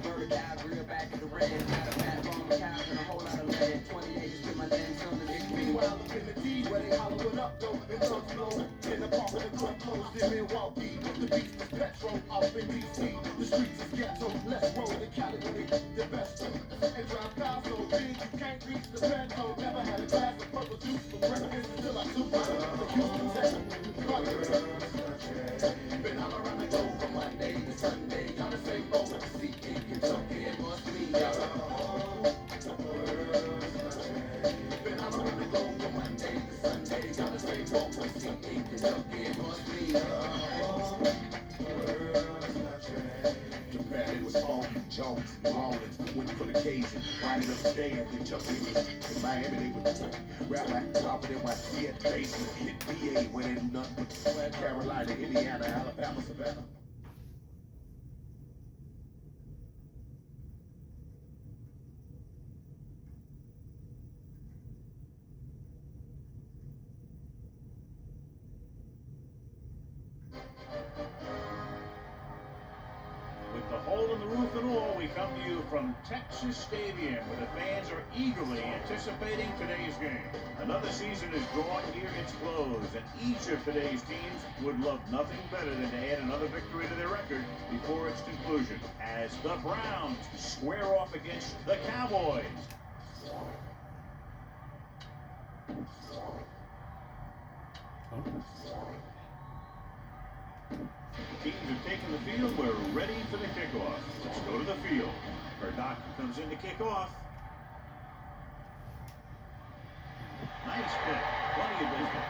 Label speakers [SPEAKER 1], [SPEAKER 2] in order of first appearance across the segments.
[SPEAKER 1] murder cows, real back in the red. Got a fat farm of cows and a whole lot of lead. 20 acres with my land, son of a
[SPEAKER 2] Meanwhile, up in the D, where they hollowing up, though, in Tugs Low, in the park with the club closed in Milwaukee. The beach was petrol, up in D.C. The streets is ghetto, let's roll the Cali, the best. And drive cars so big, you can't reach the petrol. Never had a glass of purple juice for breakfast until I took the Houston, Texas. Been all around the globe from Monday to Sunday. Y'all the same boat with the sea in Kentucky. It must be y'all. Been all around the globe from Monday to Sunday. Y'all the same boat with the sea in Kentucky. It must be y'all. Japan, it was Funky Jones, Rollins, went for the occasion, riding up the stage, they jumped in Miami, they would rap like top of them, while CF Basin hit VA when they do nothing but Carolina, Indiana, Alabama, Savannah.
[SPEAKER 3] The hole in the roof and all, we come to you from Texas Stadium, where the fans are eagerly anticipating today's game. Another season is drawing near its close, and each of today's teams would love nothing better than to add another victory to their record before its conclusion, as the Browns square off against the Cowboys. Teams have taken the field. We're ready for the kickoff. Let's go to the field. Doc comes in to kick off. Nice pick. Plenty of business.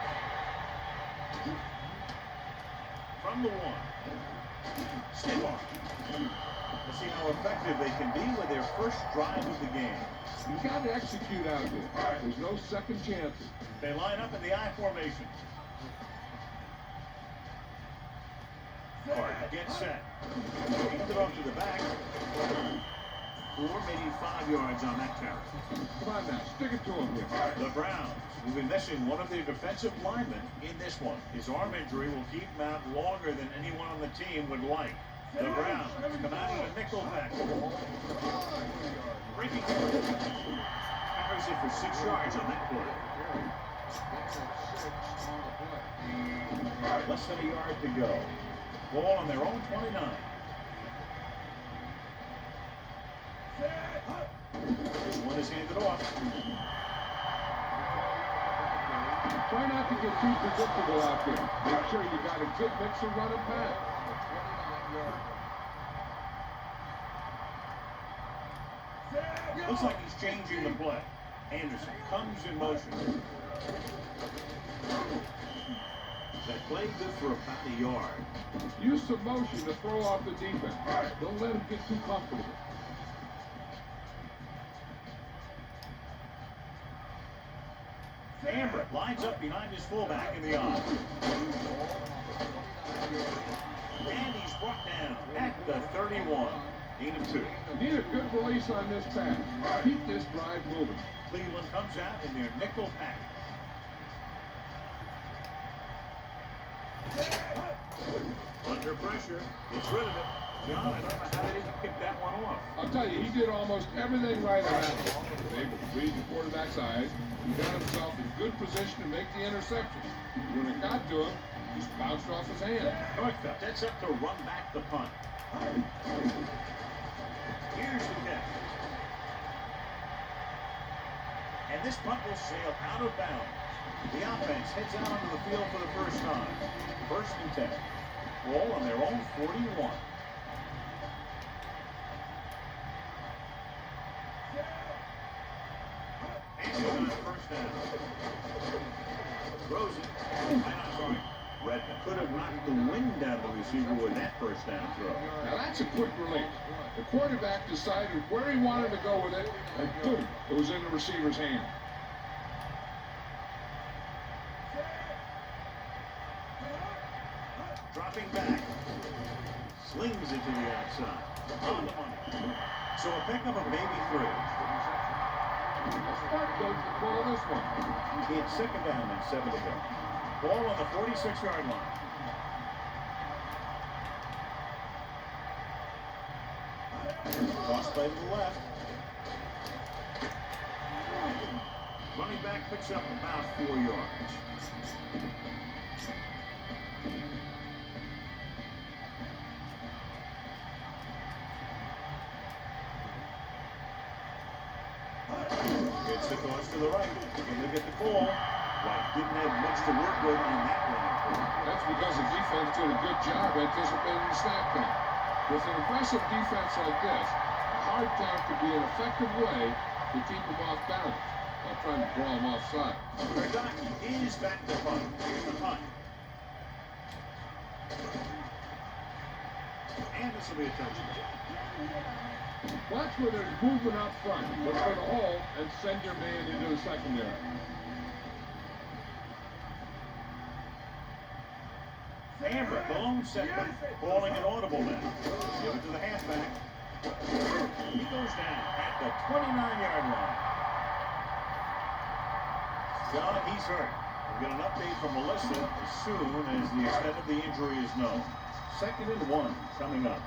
[SPEAKER 3] From the one. Stiff arm. Let's see how effective they can be with their first drive of the game.
[SPEAKER 2] You got to execute out there. There's no second chances.
[SPEAKER 3] They line up in the I formation. Hard, get set. Keep it off to the back. 4, maybe 5 yards on that carry.
[SPEAKER 2] Come on now, stick it to him here.
[SPEAKER 3] The Browns will be missing one of their defensive linemen in this one. His arm injury will keep him out longer than anyone on the team would like. The Browns come out in a nickel back. Breaking carries it for 6 yards on that play. Less than a yard to go. Ball on their own 29. This one is handed off.
[SPEAKER 2] Try not to get too predictable out there. Make sure you got a good mix of run and pass.
[SPEAKER 3] Looks like he's changing the play. Anderson comes in motion. That play good for about a yard.
[SPEAKER 2] Use some motion to throw off the defense. Don't let him get too comfortable.
[SPEAKER 3] Amber lines up behind his fullback in the eye. And he's brought down at the 31. Gain of 2.
[SPEAKER 2] Need a good release on this pass. Keep this drive moving.
[SPEAKER 3] Cleveland comes out in their nickel pack. Under pressure, gets rid of it. John, I don't know how they didn't pick that one off.
[SPEAKER 2] I'll tell you, he did almost everything right around it. He was able to read the quarterback's eyes. He got himself in good position to make the interception. When it got to him, he just bounced off his hand.
[SPEAKER 3] Northcutt sets up to run back the punt. Here's the catch. And this punt will sail out of bounds. The offense heads out onto the field for the first time. 1st and 10. Ball on their own 41. And on first down. Throws it. Redmond could have knocked the wind out of the receiver with that first down throw.
[SPEAKER 2] Now that's a quick release. The quarterback decided where he wanted to go with it, and boom, it was in the receiver's hand.
[SPEAKER 3] Dropping back. Slings it to the outside. On the money. So a pickup of maybe 3.
[SPEAKER 2] A smart coach to call this one.
[SPEAKER 3] It's 2nd down and 7 to go. Ball on the 46-yard line. Cross play to the left. Running back picks up about 4 yards. It's the toss to the right. And they get the call. White didn't have much to work with on that one.
[SPEAKER 4] That's because the defense did a good job anticipating the snap count. With an aggressive defense like this, a hard count could be an effective way to keep them off balance while trying to draw them offside.
[SPEAKER 3] Verdaki is back to punt. Here's the punt. And this will be a touchdown.
[SPEAKER 4] Watch where there's movement up front. Look for the hole and send your man into the secondary.
[SPEAKER 3] Amber, the lone setback, calling an audible now. Give it to the halfback. He goes down at the 29-yard line. John, he's hurt. We'll get an update from Melissa as soon as the extent of the injury is known. 2nd and 1 coming up.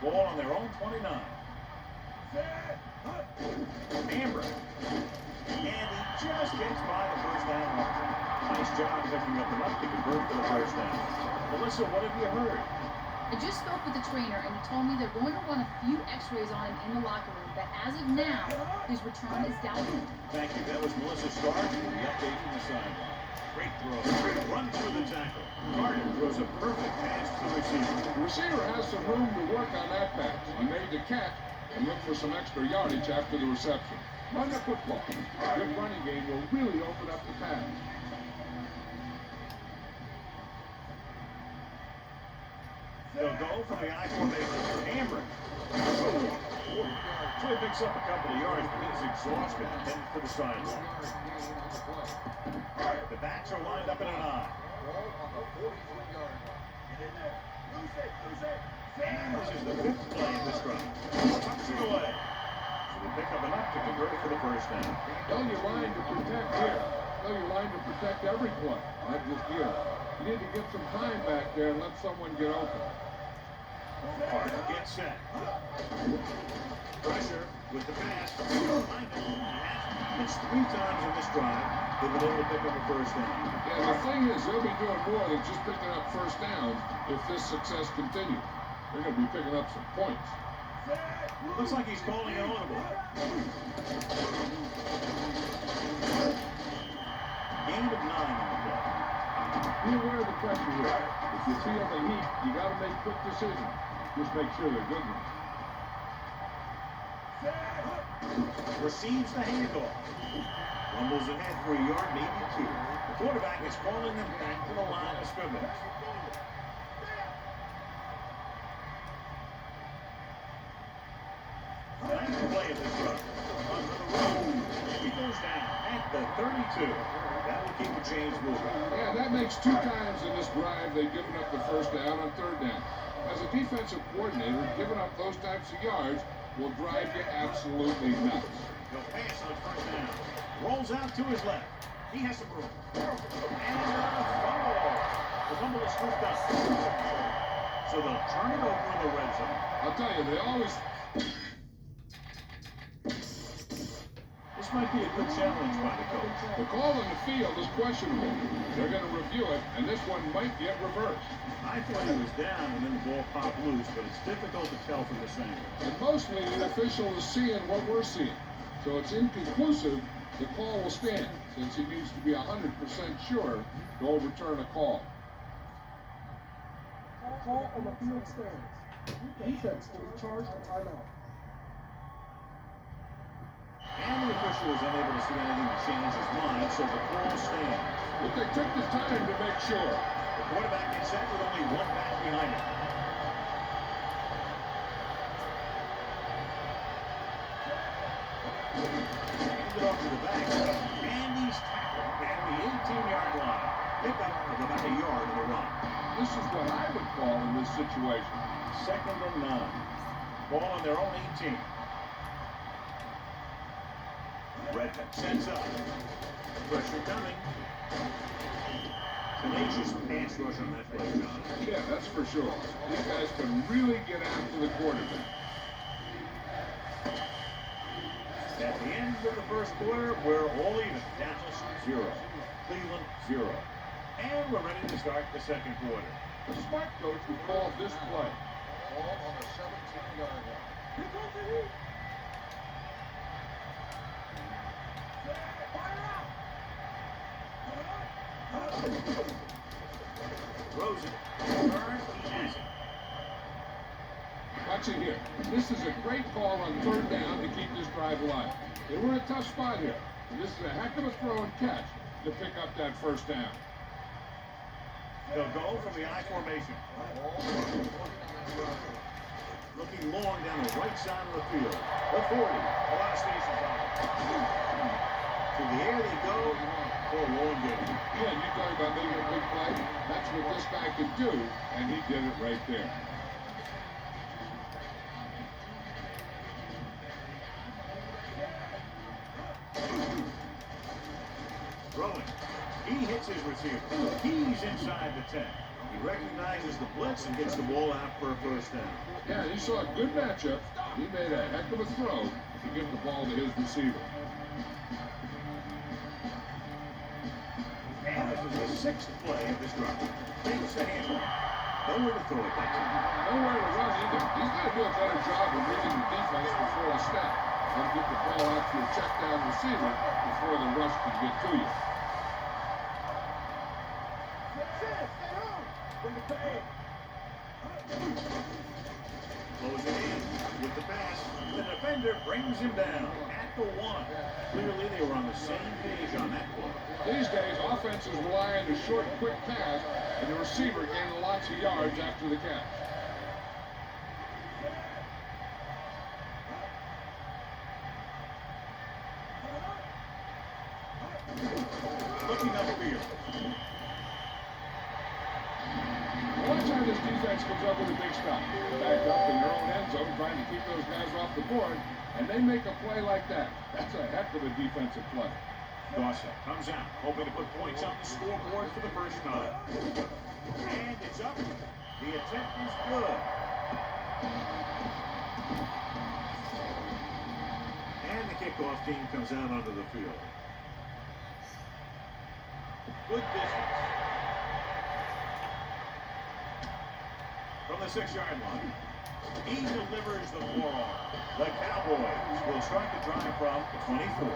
[SPEAKER 3] Ball on their own 29. Amber. And he just gets by the first down marker. Nice job picking up enough to convert for the first down. Melissa, what have you heard?
[SPEAKER 5] I just spoke with the trainer, and he told me they're going to run a few x-rays on him in the locker room, but as of now, his return is doubtful.
[SPEAKER 3] Thank you. That was Melissa Stark with the update from the sideline. Great throw. Run through the tackle. Carter throws a perfect pass to the receiver.
[SPEAKER 4] The receiver has some room to work on that pass. He made the catch and look for some extra yardage after the reception. Run the football. A good running game will really open up the pass.
[SPEAKER 3] They'll go from the I formation. Amber. So he picks up a couple of yards, but he's exhausted and headed for the sideline. The backs are lined up in an I. And this is the 5th play of this drive. Tucks it away. So they pick up enough to convert for the first down.
[SPEAKER 4] Tell your line to protect here. Tell your line to protect every play, not just here. You need to get some time back there and let someone get open.
[SPEAKER 3] Hard gets set. Pressure with the pass. It's 3 times in this drive they've been able to pick up a first down.
[SPEAKER 4] Yeah, the thing is, they'll be doing more than just picking up first downs if this success continues. They're going to be picking up some points.
[SPEAKER 3] Looks like he's calling an audible. Gain of 9 on the play.
[SPEAKER 4] Be aware of the pressure here. If you feel the heat, you got to make quick decisions. Just make sure they're good ones.
[SPEAKER 3] Receives the handoff. Rumbles ahead for a yard, maybe 2. The quarterback is calling them back to the line of scrimmage. Nice play of this run. Under the road. He goes down at the 32. That will keep the chains moving.
[SPEAKER 4] Yeah, that makes 2 times in this drive they've given up the first down on 3rd down. As a defensive coordinator, giving up those types of yards will drive you absolutely nuts.
[SPEAKER 3] He'll pass on 1st down. Rolls out to his left. He has some room. And a fumble. The fumble is scooped up. So they'll turn it over in the red zone.
[SPEAKER 4] I'll tell you, they always...
[SPEAKER 3] This might be a good challenge by the coach.
[SPEAKER 4] The call on the field is questionable. They're going to review it, and this one might get reversed.
[SPEAKER 3] I thought he was down and then the ball popped loose, but it's difficult to tell from this angle.
[SPEAKER 4] And mostly the official is seeing what we're seeing. So it's inconclusive. The call will stand, since he needs to be 100% sure to overturn a call.
[SPEAKER 6] Call on the field stands. Defense to be charged with timeout.
[SPEAKER 3] And the official was unable to see anything to change his mind, so the call stands.
[SPEAKER 4] But they took the time to make sure.
[SPEAKER 3] The quarterback gets set with only 1 back behind him. Hands it off to the back. And he's tackled at the 18-yard line. Pick up of about a yard in the run.
[SPEAKER 4] This is what I would call in this situation.
[SPEAKER 3] 2nd and 9. Ball on their own 18. Redhead sets up. Pressure coming. Tenacious pass rush on that play, John.
[SPEAKER 4] Yeah, that's for sure. These guys can really get after the quarterback.
[SPEAKER 3] of the first quarter, we're all even. Dallas 0, Cleveland 0. And we're ready to start the second quarter.
[SPEAKER 4] The smart coach would call this play.
[SPEAKER 2] Ball on the 17-yard line.
[SPEAKER 6] Here comes the heat.
[SPEAKER 3] Rosen turns easy.
[SPEAKER 4] Watch it here. This is a great call on third down to keep this drive alive. They were in a tough spot here. And this is a heck of a throw and catch to pick up that first down.
[SPEAKER 3] They'll go from the I formation. Looking long down the right side of the field. The 40. A lot of stations on it. To the air they go for a long game.
[SPEAKER 4] Yeah, you talk about making a big play. That's what this guy could do, and he did it right there.
[SPEAKER 3] Throwing. He hits his receiver. He's inside the 10. He recognizes the blitz and gets the ball out for a first down.
[SPEAKER 4] Yeah, he saw a good matchup. He made a heck of a throw to give the ball to his receiver.
[SPEAKER 3] And this is the sixth play of this drive. Takes the handle. Nowhere to throw it that time.
[SPEAKER 4] Nowhere to run either. He's got to do a better job of reading the defense before a snap. And get the ball out to a check down receiver before the rush can get to you.
[SPEAKER 3] Closing in with the pass. The defender brings him down at the 1. Clearly they were on the same page on that one.
[SPEAKER 4] These days, offenses rely on the short, quick pass, and the receiver gaining lots of yards after the catch.
[SPEAKER 3] Looking upfield.
[SPEAKER 4] Watch how this defense comes up with a big stop. Back up in their own end zone, trying to keep those guys off the board, and they make a play like that. That's a heck of a defensive play.
[SPEAKER 3] Dawson comes out, hoping to put points on the scoreboard for the first time. And it's up. The attempt is good. And the kickoff team comes out onto the field. Good distance. From the 6-yard line. He delivers the forearm. The Cowboys will start the drive from the 24.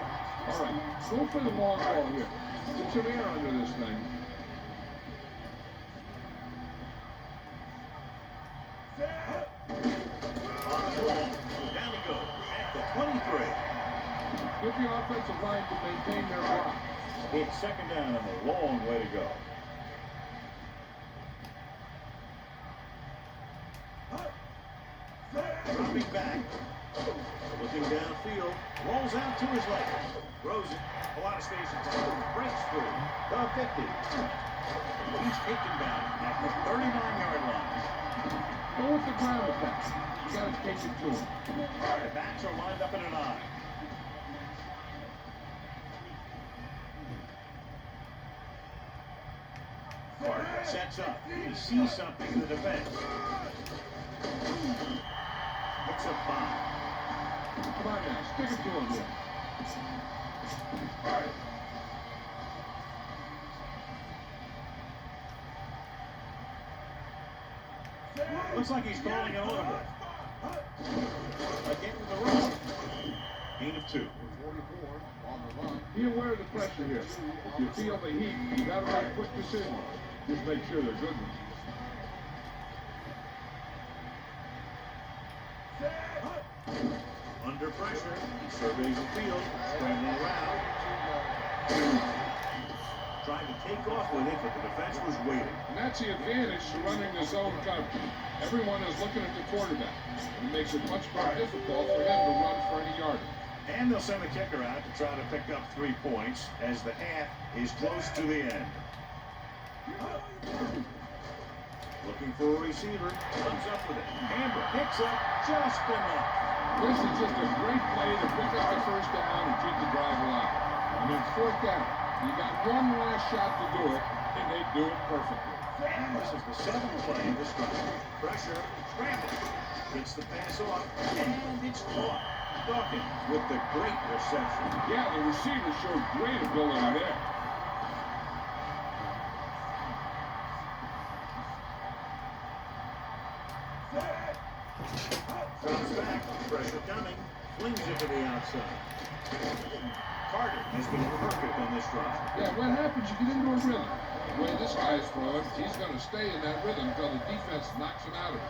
[SPEAKER 4] All right, go for the long ball here. Get some air under this thing.
[SPEAKER 3] On the ball, down he goes at the 23.
[SPEAKER 4] Get the offensive line to maintain their block.
[SPEAKER 3] It's second down and a long way to go. Dropping back, looking downfield, rolls out to his left. Rosen, a lot of space in front, breaks through the 50. He's taken down at the 39-yard line.
[SPEAKER 4] Go with the ground attack. You got to take it to him.
[SPEAKER 3] The backs are lined up in an eye. Clark sets up. He sees something in the defense. It's a 5.
[SPEAKER 4] Come on now, stick it to him here.
[SPEAKER 3] Looks like he's calling an audible. Again with the run. Gain of 2.
[SPEAKER 2] 44 on the run.
[SPEAKER 4] Be aware of the pressure here. If you feel the heat, you got to make quick decisions. Just make sure they're good ones.
[SPEAKER 3] Under pressure, he surveys the field, scrambling around. Trying to take off with it, but the defense was waiting.
[SPEAKER 4] And that's the advantage to running the zone coverage. Everyone is looking at the quarterback. It makes it much more difficult for him to run for any yardage.
[SPEAKER 3] And they'll send the kicker out to try to pick up 3 points as the half is close to the end. Looking for a receiver, comes up with it. Amber picks up just enough.
[SPEAKER 4] This is just a great play to pick up the first down and keep the drive alive. I mean, 4th down. You got one last shot to do it, and they do it perfectly.
[SPEAKER 3] And this is the 7th play of this drive. Pressure, scramble. Gets the pass off, and it's caught. Dawkins with the great reception.
[SPEAKER 4] Yeah, the receiver showed great ability there.
[SPEAKER 3] Drops back, pressure coming, flings it to the outside. Carter has been perfect on this drive.
[SPEAKER 4] Yeah, what happens? You get into a rhythm. The way this guy's throwing, he's going to stay in that rhythm until the defense knocks him out of it.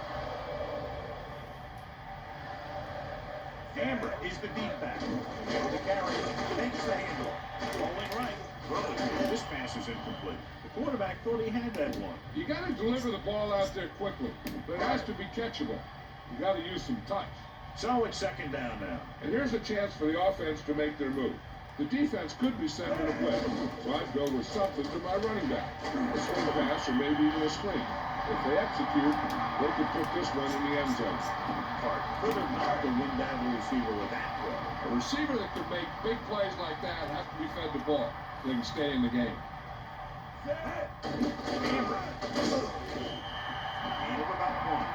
[SPEAKER 3] Amber is the deep back. Able to carry, takes the handle. Rolling right, throws. This pass is incomplete. The quarterback thought he had that one.
[SPEAKER 4] You got to deliver the ball out there quickly, but it has to be catchable. You got to use some touch.
[SPEAKER 3] So it's second down now.
[SPEAKER 4] And here's a chance for the offense to make their move. The defense could be sending a blitz, so I'd go with something to my running back. A swing pass or maybe even a screen. If they execute, they could put this one in the end zone.
[SPEAKER 3] Carter could have knocked the wind out of the receiver with that throw.
[SPEAKER 4] A receiver that could make big plays like that has to be fed the ball so they can stay in the game.
[SPEAKER 3] Amber. Gain of about one.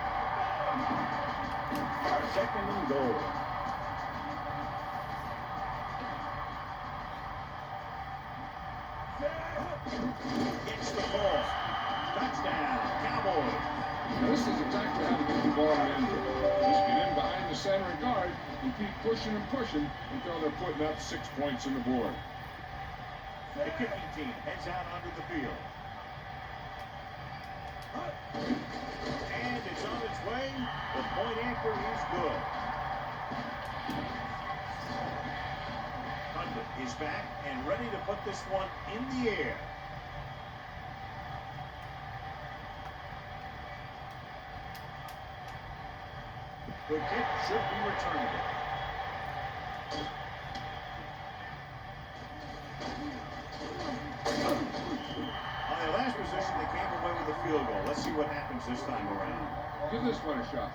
[SPEAKER 3] Second and goal. Gets the ball. Touchdown, Cowboys.
[SPEAKER 4] Now, this is exactly how to get the ball in the end zone. Just get in behind the center guard and keep pushing and pushing until they're putting up 6 points on the board.
[SPEAKER 3] The kicking team heads out onto the field. And it's on its way. The point after is good. Hunter is back and ready to put this one in the air. The kick should be returnable. On their last possession, they came away with a field goal. Let's see what happens this time around.
[SPEAKER 4] Give this one a shot.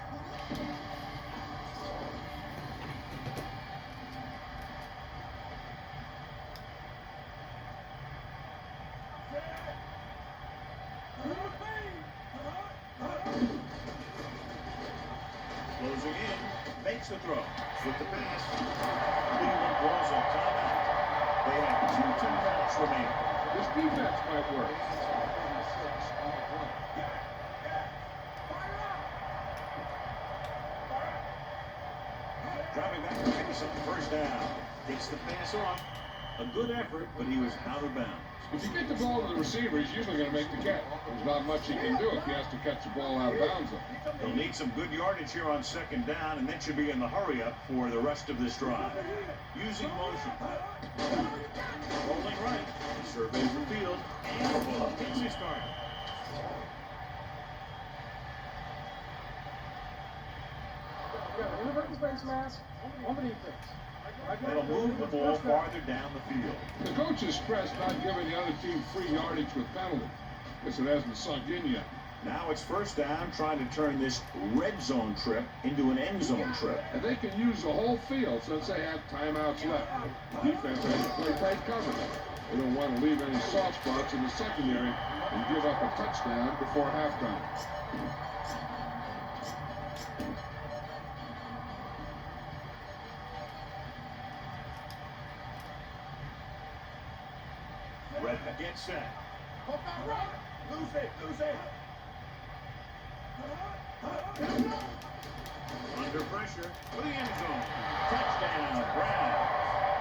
[SPEAKER 3] Closing in, makes the throw. With the pass, Cleveland draws a timeout. They have 2 timeouts remaining.
[SPEAKER 4] This defense might work.
[SPEAKER 3] Driving back to pace at the first down. Gets the pass off. A good effort, but he was out of bounds.
[SPEAKER 4] If you get the ball to the receiver, he's usually going to make the catch. There's not much he can do if he has to catch the ball out of bounds.
[SPEAKER 3] They'll need some good yardage here on second down, and then should be in the hurry up for the rest of this drive. Using motion. Rolling right. He surveys the field, and takes his target.
[SPEAKER 6] Yeah, invert the face mask on the defense.
[SPEAKER 3] That'll move the ball farther down the field.
[SPEAKER 4] The coach is stressed not giving the other team free yardage with penalties. Guess it hasn't sunk in yet.
[SPEAKER 3] Now it's first down, trying to turn this red zone trip into an end zone trip.
[SPEAKER 4] And they can use the whole field since they have timeouts left. The defense has to play tight coverage. They don't want to leave any soft spots in the secondary and give up a touchdown before halftime.
[SPEAKER 3] Red gets set.
[SPEAKER 2] Lose it.
[SPEAKER 3] Under pressure for the end zone. Touchdown, Brown.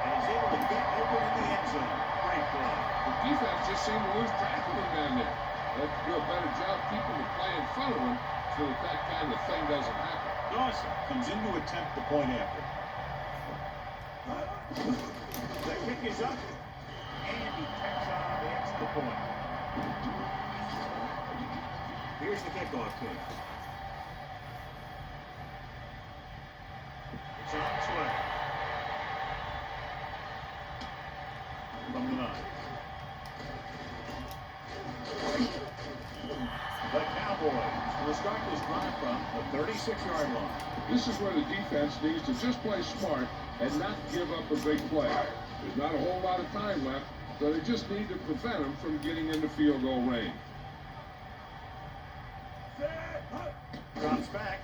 [SPEAKER 3] And he's able to get open in the end zone. Great play.
[SPEAKER 4] The defense just seemed to lose track of him down there. They have to do a better job keeping the play in front of him so that kind of thing doesn't happen.
[SPEAKER 3] Dawson comes in to attempt the point after. The kick is up. And he tacks on the extra point. Here's the kickoff team. It's on its way. From the 9. The Cowboys will start this drive from the 36-yard line.
[SPEAKER 4] This is where the defense needs to just play smart and not give up a big play. There's not a whole lot of time left, so they just need to prevent them from getting into field goal range.
[SPEAKER 3] Drops back,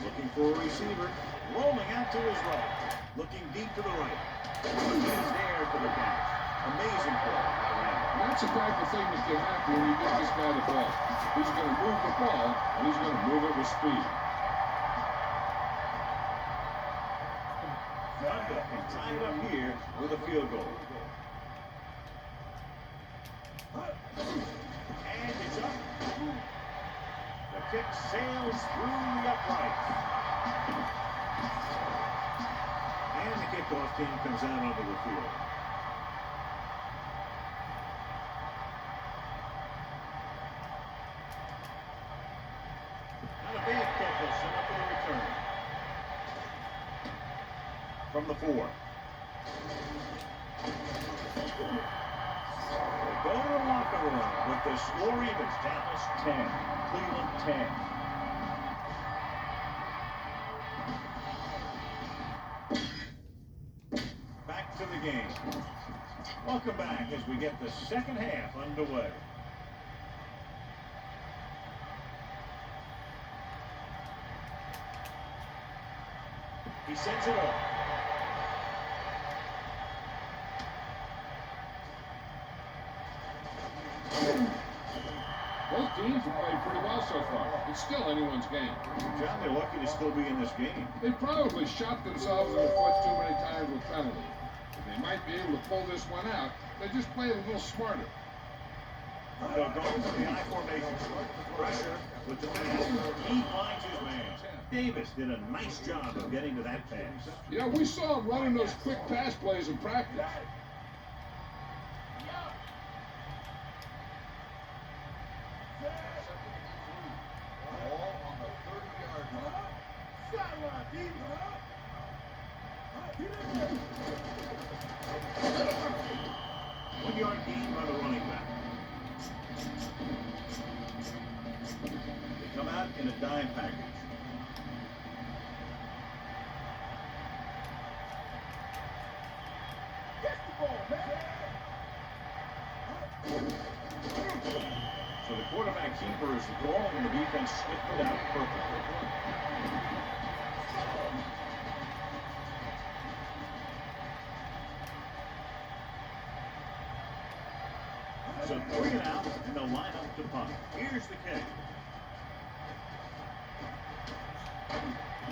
[SPEAKER 3] looking for a receiver. Rolling out to his right. Looking deep to the right. He's there for the catch. Amazing play by Randall.
[SPEAKER 4] And that's the type of thing that can happen when you get this guy the ball. He's going to move the ball, and he's going to move it with speed.
[SPEAKER 3] Thunder can tie it up here with a field goal. And it's up. The kick sails through the uprights. And the kickoff team comes out onto the field. Not a bad kick, they'll set up for the return. From the 4. They go to the locker room with the score even. Dallas 10, Cleveland 10. Back to the game. Welcome back as we get the second half underway. He sends it off.
[SPEAKER 4] Both teams have played pretty well so far. It's still anyone's game.
[SPEAKER 3] John, they're lucky to still be in this game.
[SPEAKER 4] They probably shot themselves in the foot too many times with penalties. But they might be able to pull this one out. They just play a little smarter.
[SPEAKER 3] They'll go to the I formation. Pressure with the pass. He finds his man. Davis did a nice job of getting to that pass.
[SPEAKER 4] Yeah, we saw him running those quick pass plays in practice.
[SPEAKER 3] One yard gain by the running back. They come out in a dime package. So the quarterback keeper is the ball, and the defense sniffed it out perfectly. So 3 and out, and they'll line up to punt. Here's the kick.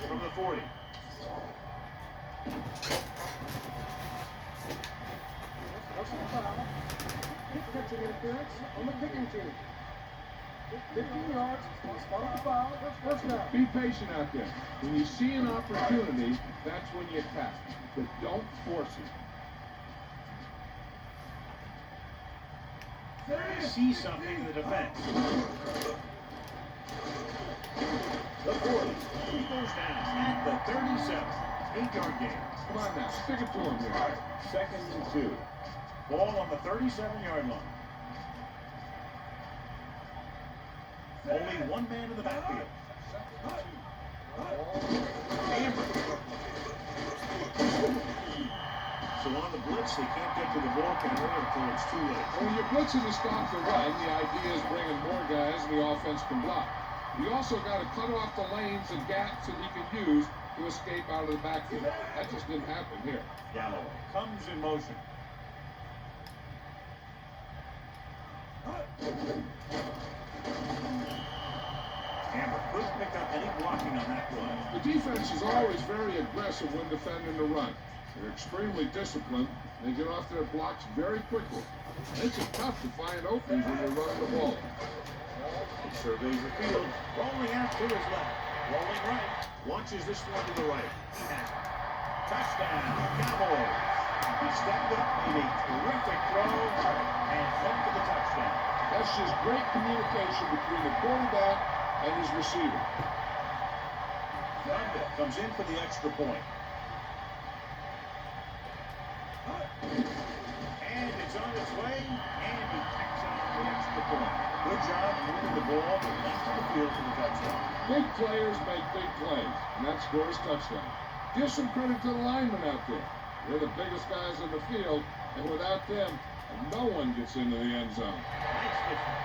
[SPEAKER 3] From the 40.
[SPEAKER 6] What's the foul? Catching interference on the kicking team. 15 yards, spot up the foul, first down.
[SPEAKER 4] Be patient out there. When you see an opportunity, that's when you attack. But don't force it.
[SPEAKER 3] They see something in the defense. The 40. He goes down at the 37. 8-yard gain.
[SPEAKER 4] Come on now, stick it to him here.
[SPEAKER 3] 2nd and 2. Ball on the 37-yard line. Only one man in the backfield. Amber. So on the blitz, they can't get to the ball carrier until it's too late.
[SPEAKER 4] When you're blitzing to stop the run, the idea is bringing more guys and the offense can block. You also got to cut off the lanes and gaps that he can use to escape out of the backfield. That just didn't happen here.
[SPEAKER 3] Galloway comes in motion. Amber couldn't pick up any blocking on that play.
[SPEAKER 4] The defense is always very aggressive when defending the run. They're extremely disciplined. They get off their blocks very quickly. It's tough to find openings when you're running the ball.
[SPEAKER 3] He surveys the field, rolling out to his left, rolling right, launches this one to the right. Touchdown, Cowboys. He stepped up, made a terrific throw, and went for the touchdown.
[SPEAKER 4] That's just great communication between the quarterback and his receiver.
[SPEAKER 3] Thunder comes in for the extra point. And it's on its way, and he tacks out the extra point. Good job moving the ball from left to the field for the touchdown.
[SPEAKER 4] Big players make big plays, and that scores touchdown. Give some credit to the linemen out there. They're the biggest guys in the field, and without them, no one gets into the end zone.
[SPEAKER 3] Nice difference.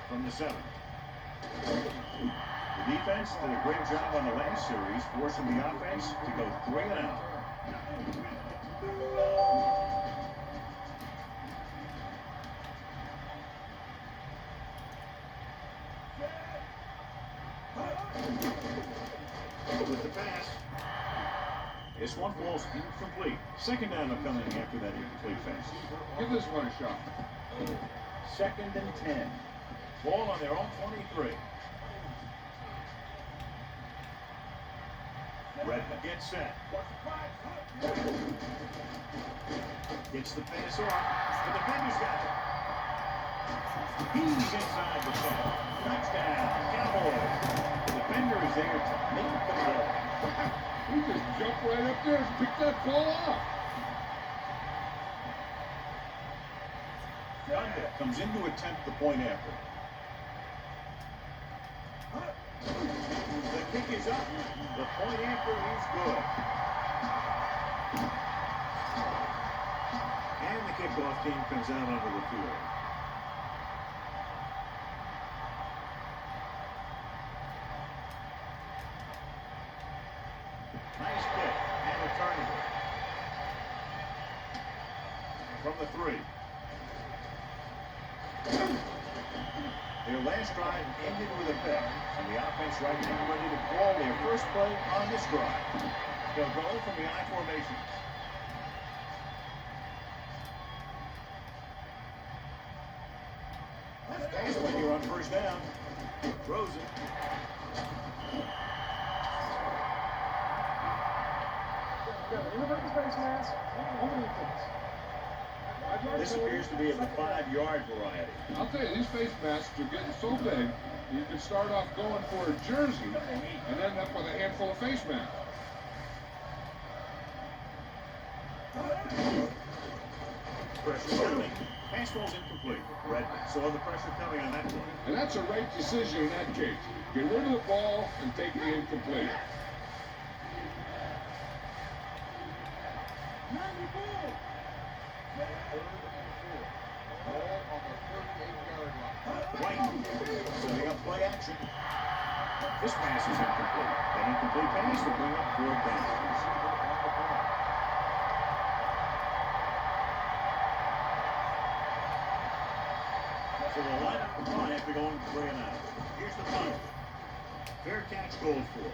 [SPEAKER 3] From the 7. The defense did a great job on the last series, forcing the offense to go 3 and out. With the pass. This one falls incomplete. Second down coming after that incomplete pass.
[SPEAKER 4] Give this one a shot.
[SPEAKER 3] 2nd and 10. Ball on their own 23. Redmond gets set. Gets the pass off. The defender's got it. He's inside the 10. Touchdown, Cowboys. The defender is there to make the play.
[SPEAKER 4] He just jumped right up there and picked that ball off.
[SPEAKER 3] Thunder comes in to attempt the point after. The kick is up. The point after is good. And the kickoff team comes out onto the field. Nice kick and returning it. From the 3. Their last drive ended with a pick, and the offense right now ready to call their first play on this drive. They'll go from the I formation. Pass when you're on first down. Throws it. This appears to be of the 5-yard variety.
[SPEAKER 4] I'll tell you, these face masks are getting so big, you can start off going for a jersey and end up with a handful of face masks.
[SPEAKER 3] Pressure coming. Pass ball's incomplete. Redmond saw the pressure coming on that one.
[SPEAKER 4] And that's a right decision in that case. Get rid of the ball and take the incomplete.
[SPEAKER 3] White setting up play action. This pass is incomplete. An incomplete pass will bring up 4th down. So the lineup for punt after going 3 and out. Here's the punt. Fair catch called for.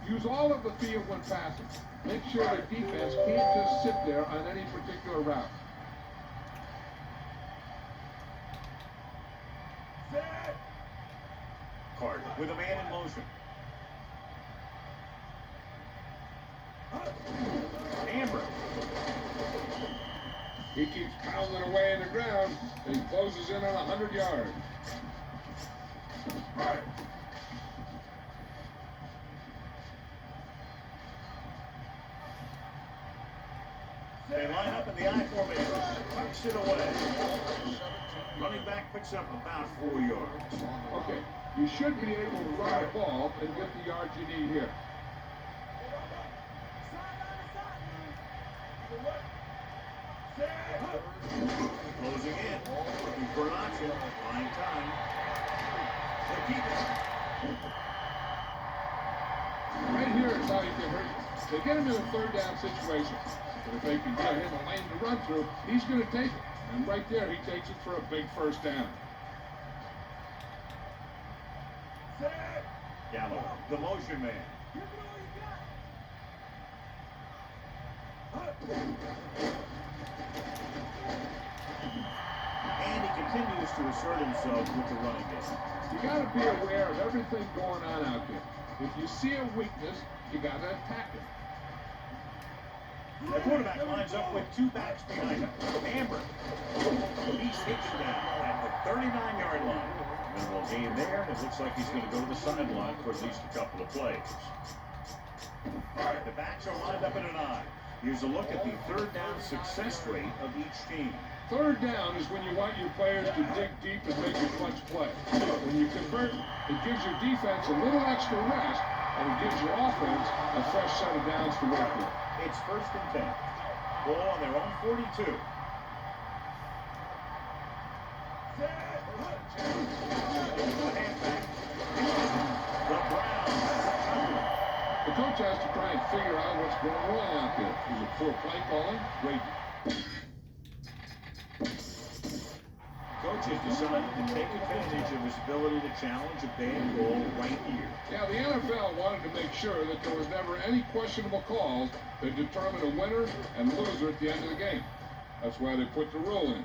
[SPEAKER 4] Use all of the field when passing. Make sure the defense can't just sit there on any particular route.
[SPEAKER 3] Carter with a man in motion. Amber.
[SPEAKER 4] He keeps pounding away in the ground, and he closes in on 100 yards.
[SPEAKER 3] They line up in the I formation. Tucks it away. Running back picks up about 4 yards.
[SPEAKER 4] Okay, you should be able to run the ball and get the yards you need here.
[SPEAKER 3] Closing in. Looking for an option. Buying time. They keep it.
[SPEAKER 4] Right here is how you can hurt you. They get him in a 3rd down situation. But if they can get him a lane to run through, he's going to take it. And right there, he takes it for a big 1st down.
[SPEAKER 3] Gallo, the motion man. And he continues to assert himself with the running game.
[SPEAKER 4] You got to be aware of everything going on out there. If you see a weakness, you got to attack it.
[SPEAKER 3] The quarterback lines up with 2 backs behind him. Amber. He's taken down at the 39-yard line. Minimal gain there, and it looks like he's going to go to the sideline for at least a couple of plays. All right, the backs are lined up in an I. Here's a look at the 3rd down success rate of each team.
[SPEAKER 4] 3rd down is when you want your players to dig deep and make a clutch play. When you convert, it gives your defense a little extra rest, and it gives your offense a fresh set of downs to work with.
[SPEAKER 3] It's 1st and 10. ball on their own 42.
[SPEAKER 4] The coach has to try and figure out what's going wrong out there. Is it poor play calling? Great.
[SPEAKER 3] Coach has decided to take advantage of his ability to challenge a bad call right here.
[SPEAKER 4] Yeah, the NFL wanted to make sure that there was never any questionable calls that determine a winner and loser at the end of the game. That's why they put the rule in.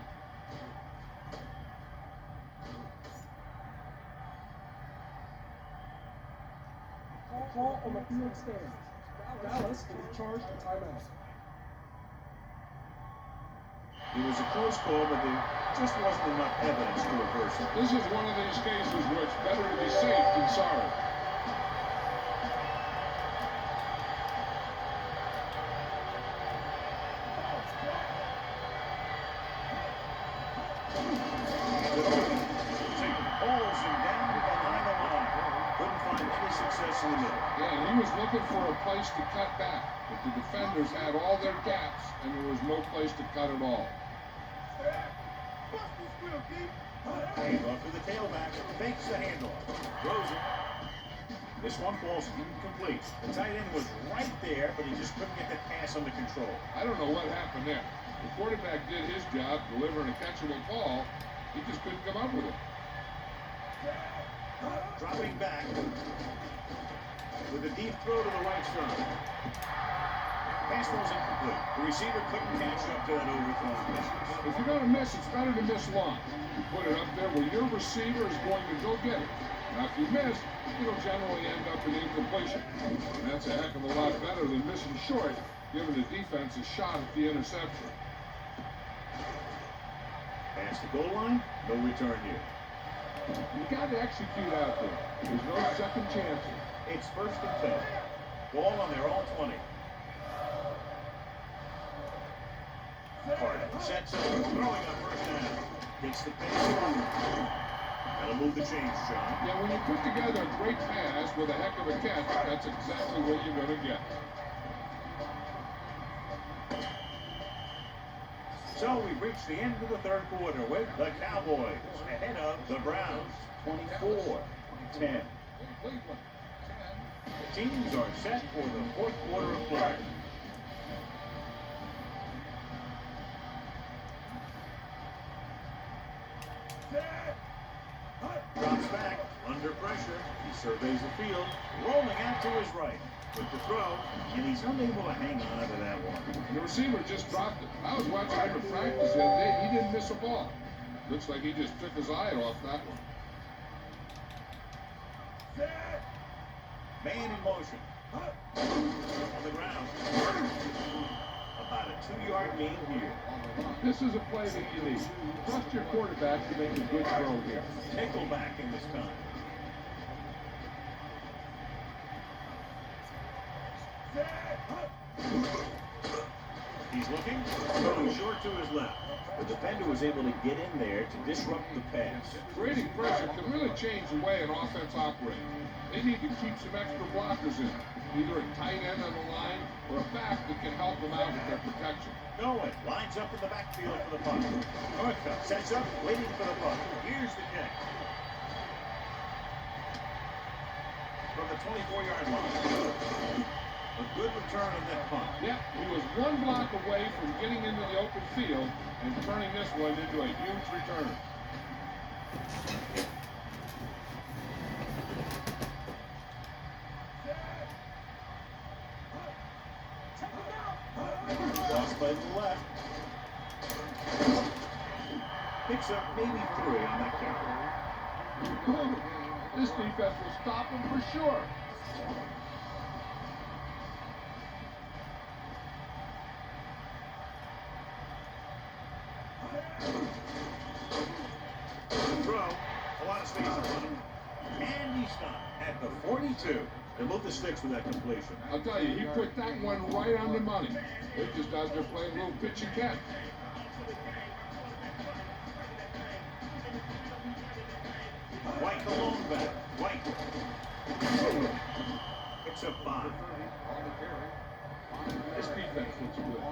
[SPEAKER 6] Call on the field stands. Dallas will be charged a timeout.
[SPEAKER 3] It was a close call, but there just wasn't enough evidence to reverse it.
[SPEAKER 4] This is one of these cases where it's better to be safe than sorry.
[SPEAKER 3] Hauls him down behind the line. Couldn't find any success in the middle.
[SPEAKER 4] Yeah, and he was looking for a place to cut back, but the defenders had all their gaps, and there was no place to cut at all.
[SPEAKER 3] Handoff to the tailback. Fakes the handoff. Throws it. This one ball's incomplete. The tight end was right there, but he just couldn't get the pass under control.
[SPEAKER 4] I don't know what happened there. The quarterback did his job, delivering a catchable ball. He just couldn't come up with it.
[SPEAKER 3] Dropping back with a deep throw to the right side. Pass was incomplete. The receiver couldn't catch up to that overthrown distance.
[SPEAKER 4] If you're going to miss, it's better to miss long. You put it up there where your receiver is going to go get it. Now, if you miss, it'll generally end up in incompletion. And that's a heck of a lot better than missing short, giving the defense a shot at the interception.
[SPEAKER 3] Pass the goal line, no return here.
[SPEAKER 4] You got to execute out there. There's no second chances.
[SPEAKER 3] It's 1st and 10. Ball on their own 20. Hard sets up, throwing up first down. Gets the pace. That'll move the chains, John.
[SPEAKER 4] Yeah, when you put together a great pass with a heck of a catch, that's exactly what you're going to get.
[SPEAKER 3] So we've reached the end of the third quarter with the Cowboys ahead of the Browns, 24-10. The teams are set for the fourth quarter of play. Drops back, under pressure. He surveys the field, rolling out to his right. With the throw, and he's unable to hang on to that one.
[SPEAKER 4] And the receiver just dropped it. I was watching him in practice the other day. He didn't miss a ball. Looks like he just took his eye off that one.
[SPEAKER 3] Man in motion. On the ground. About a 2-yard gain here.
[SPEAKER 4] This is a play that you need. Trust your quarterback to make a good throw here.
[SPEAKER 3] Nickelback in this time. He's looking, throwing short to his left. The defender was able to get in there to disrupt the pass.
[SPEAKER 4] Creating pressure can really change the way an offense operates. They need to keep some extra blockers in, either a tight end on the line or a back that can help them out with their protection.
[SPEAKER 3] Nolan lines up in the backfield for the punt. Northcutt sets up, waiting for the punt. Here's the kick. From the 24-yard line. A good return on that punt.
[SPEAKER 4] Yeah, he was one block away from getting into the open field and turning this one into a huge return.
[SPEAKER 3] Lost by the left. Picks up maybe 3 on that carry.
[SPEAKER 4] This defense will stop him for sure.
[SPEAKER 3] Throw, a lot of space in front of him. And he's done at the 42. They move the sticks with that completion.
[SPEAKER 4] I'll tell you, he put that one right on the money. They're just out there playing a little pitch and catch.
[SPEAKER 3] White the lone back. White. Picks up 5.
[SPEAKER 4] This defense looks good.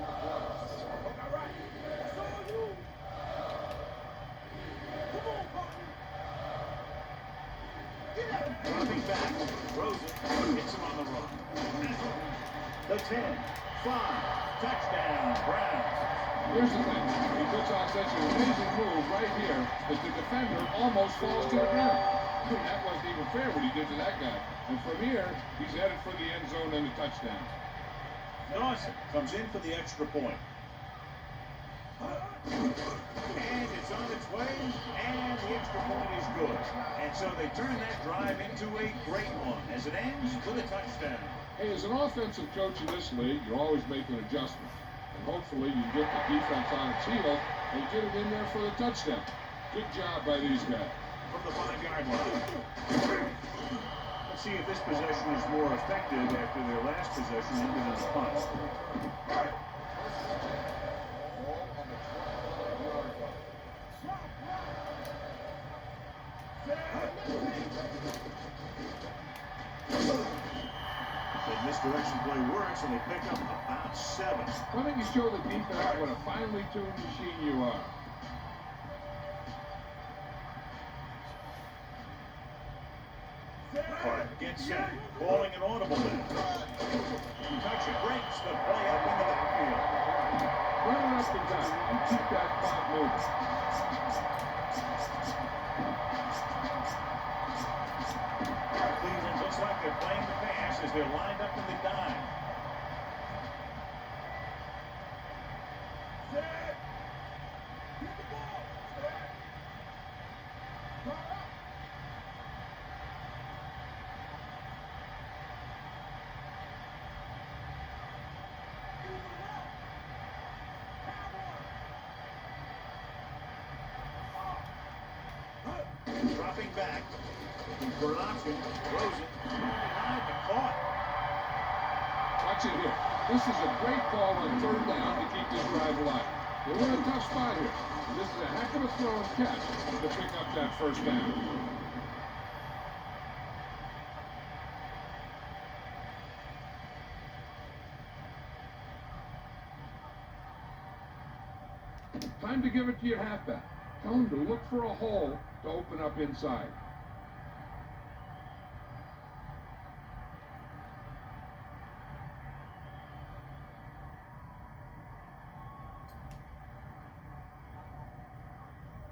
[SPEAKER 3] Dropping back, throws it, hits him on the run. The 10, 5, touchdown, Browns.
[SPEAKER 4] Here's the thing. He puts on such an amazing move right here that the defender almost falls to the ground. That wasn't even fair what he did to that guy. And from here, he's headed for the end zone and the touchdown.
[SPEAKER 3] Dawson comes in for the extra point. And it's on its way, and the extra point is good. And so they turn that drive into a great one as it ends with a touchdown.
[SPEAKER 4] Hey, as an offensive coach in this league, you're always making adjustments. And hopefully you get the defense on its heels and get it in there for the touchdown. Good job by these guys.
[SPEAKER 3] From the 5-yard line. Let's see if this possession is more effective after their last possession ended in a punt. The misdirection play works, and they pick up about 7.
[SPEAKER 4] Why don't you show the defense what a finely tuned machine you are?
[SPEAKER 3] Hart gets set, calling an audible there. Touch it, breaks the play up in the backfield.
[SPEAKER 4] Run it up the gut and keep that clock moving.
[SPEAKER 3] Cleveland looks like they're playing the pass as they're lined up in the dime. Dropping back, looking for an option, throws it, behind the caught.
[SPEAKER 4] Watch it here. This is a great call on 3rd down to keep this drive alive. They're in a tough spot here. And this is a heck of a throw and catch to pick up that 1st down. Time to give it to your halfback. Tell him to look for a hole to open up inside.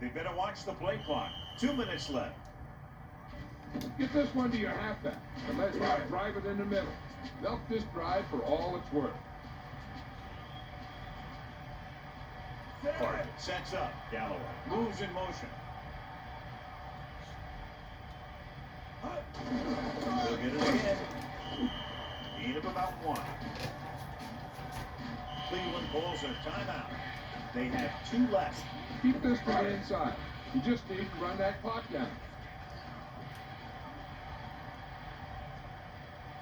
[SPEAKER 3] They better watch the play clock. 2 minutes left.
[SPEAKER 4] Get this one to your halfback and let him drive it in the middle. Milk this drive for all it's worth.
[SPEAKER 3] Hart sets up. Galloway moves in motion. They'll get it again. Need of about 1. Cleveland calls a timeout. They have 2 left.
[SPEAKER 4] Keep this to the inside. You just need to run that clock down.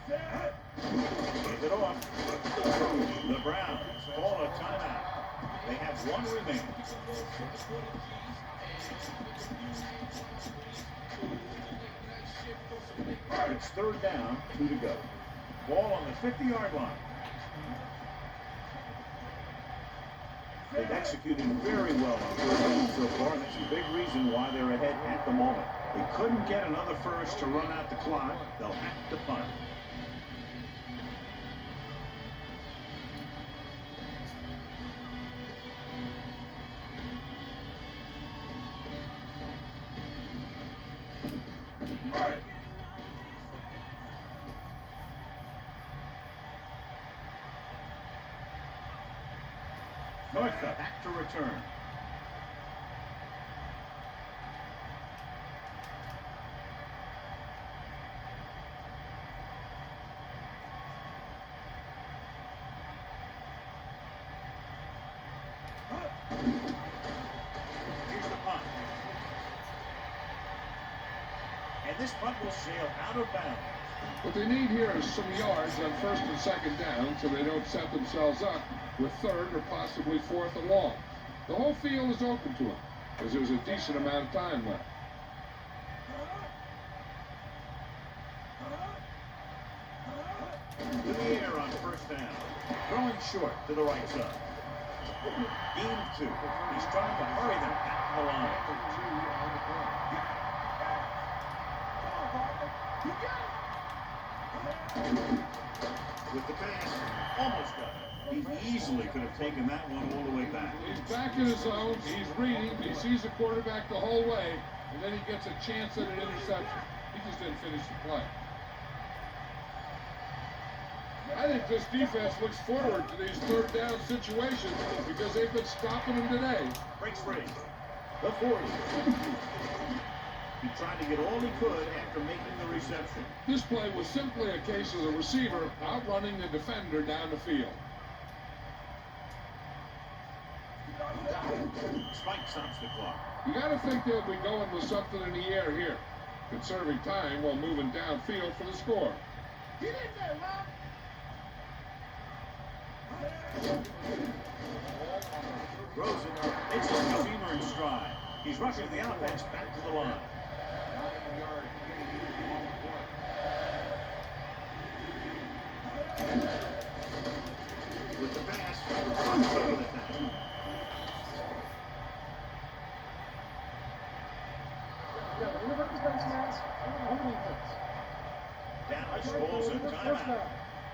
[SPEAKER 3] Give it off. The Browns call a timeout. They have 1 remaining. It's 3rd down, 2 to go. Ball on the 50-yard line. They've executed very well on 3rd down so far, and that's a big reason why they're ahead at the moment. They couldn't get another first to run out the clock. They'll have to punt. Northup back to return. Here's the punt. And this punt will sail out of bounds.
[SPEAKER 4] What they need here is some yards on 1st and 2nd down so they don't set themselves up with 3rd or possibly 4th and long. The whole field is open to them because there's a decent amount of time left.
[SPEAKER 3] To the air on first down. Throwing short to the right side. Gain of 2. He's trying to hurry them back to the line. With the pass, almost got it. He easily could have taken that one all the way back.
[SPEAKER 4] He's back in his zone. He's reading. He sees the quarterback the whole way, and then he gets a chance at an interception. He just didn't finish the play. I think this defense looks forward to these third down situations because they've been stopping them today.
[SPEAKER 3] Breaks free. The 40. He tried to get all he could after making the reception.
[SPEAKER 4] This play was simply a case of the receiver outrunning the defender down the field.
[SPEAKER 3] Spike stops the clock.
[SPEAKER 4] You got to think they'll be going with something in the air here, conserving time while moving downfield for the score.
[SPEAKER 2] Get in there, Rob.
[SPEAKER 3] Rosen takes the receiver in stride. He's rushing the offense back to the line. With the pass, runs over the tackle. Dallas calls a timeout.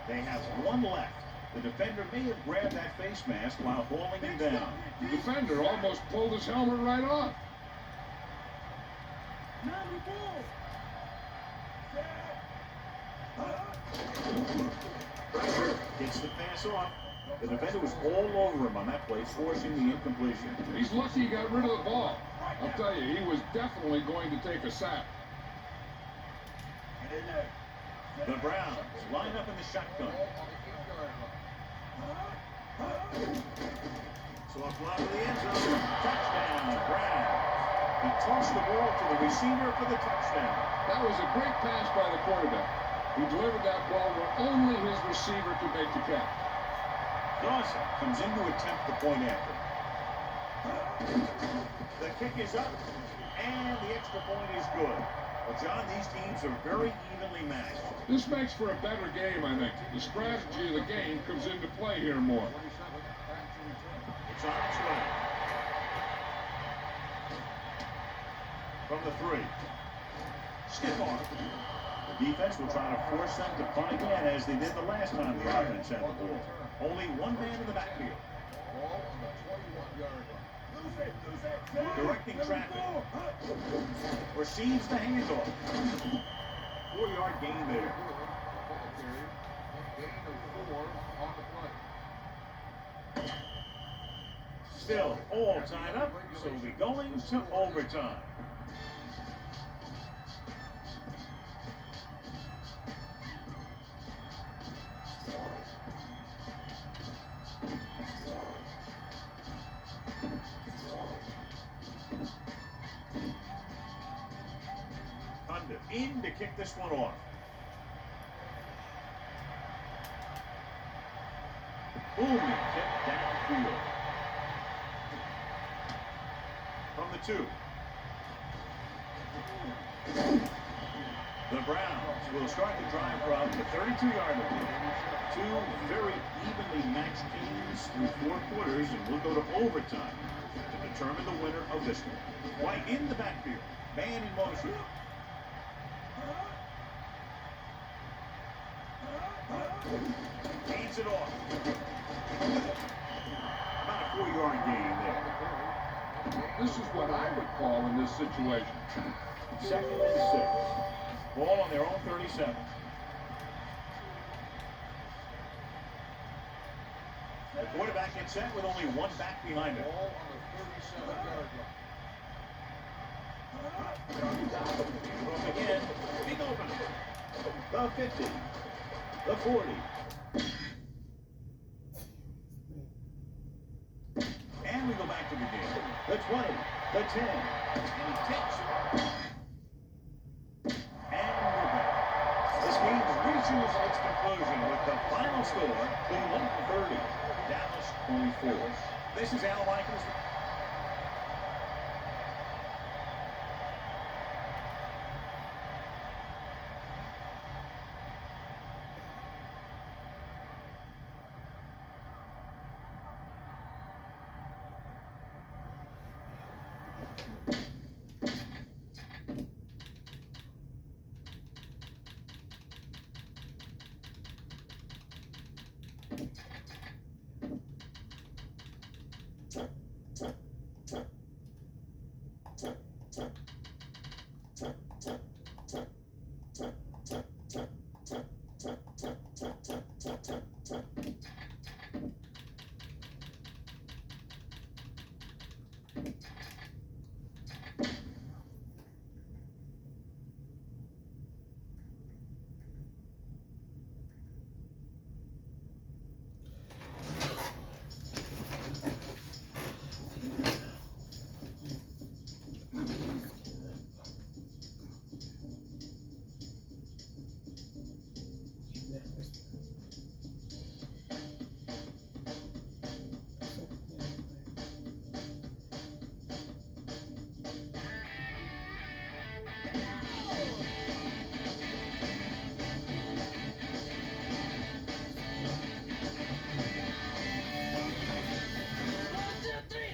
[SPEAKER 3] They have 1 left. The defender may have grabbed that face mask while hauling him down.
[SPEAKER 4] The defender almost pulled his helmet right off.
[SPEAKER 3] Pressure gets the pass off. The defender was all over him on that play, forcing the incompletion.
[SPEAKER 4] He's lucky he got rid of the ball. I'll tell you, he was definitely going to take a sack.
[SPEAKER 3] The Browns line up in the shotgun. So a fly to the end zone. Touchdown, Browns. He tossed the ball to the receiver for the touchdown.
[SPEAKER 4] That was a great pass by the quarterback. He delivered that ball where only his receiver could make the catch.
[SPEAKER 3] Dawson comes in to attempt the point after. The kick is up, and the extra point is good. Well, John, these teams are very evenly matched.
[SPEAKER 4] This makes for a better game, I think. The strategy of the game comes into play here more.
[SPEAKER 3] It's on its way. From the 3. Stiff arm. The defense will try to force them to punt again as they did the last time the offense had the ball. Only 1 man in the backfield. Directing traffic. Receives the handoff. 4-yard gain there. Still all tied up, so we'll be going to overtime. In to kick this one off. Booming kick downfield. From the 2. The Browns will start the drive from the 32-yard line. 2 very evenly matched teams through 4 quarters, and we'll go to overtime to determine the winner of this one. White in the backfield. Man in motion. Gains it off. About a 4-yard gain there.
[SPEAKER 4] This is what I would call in this situation.
[SPEAKER 3] 2nd and 6. Ball on their own 37. The quarterback gets set with only 1 back behind him.
[SPEAKER 4] Ball on the 37-yard line.
[SPEAKER 3] Again, big opening. The 50. The 40. And we go back to the game. The 20. The 10. And he takes it. And we're back. This game reaches its conclusion with the final score, Cleveland 30, Dallas 24. This is Al Michaels.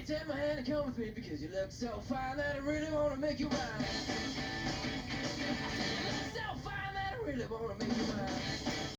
[SPEAKER 1] Take my hand and come with me because you look so fine that I really want to make you mine.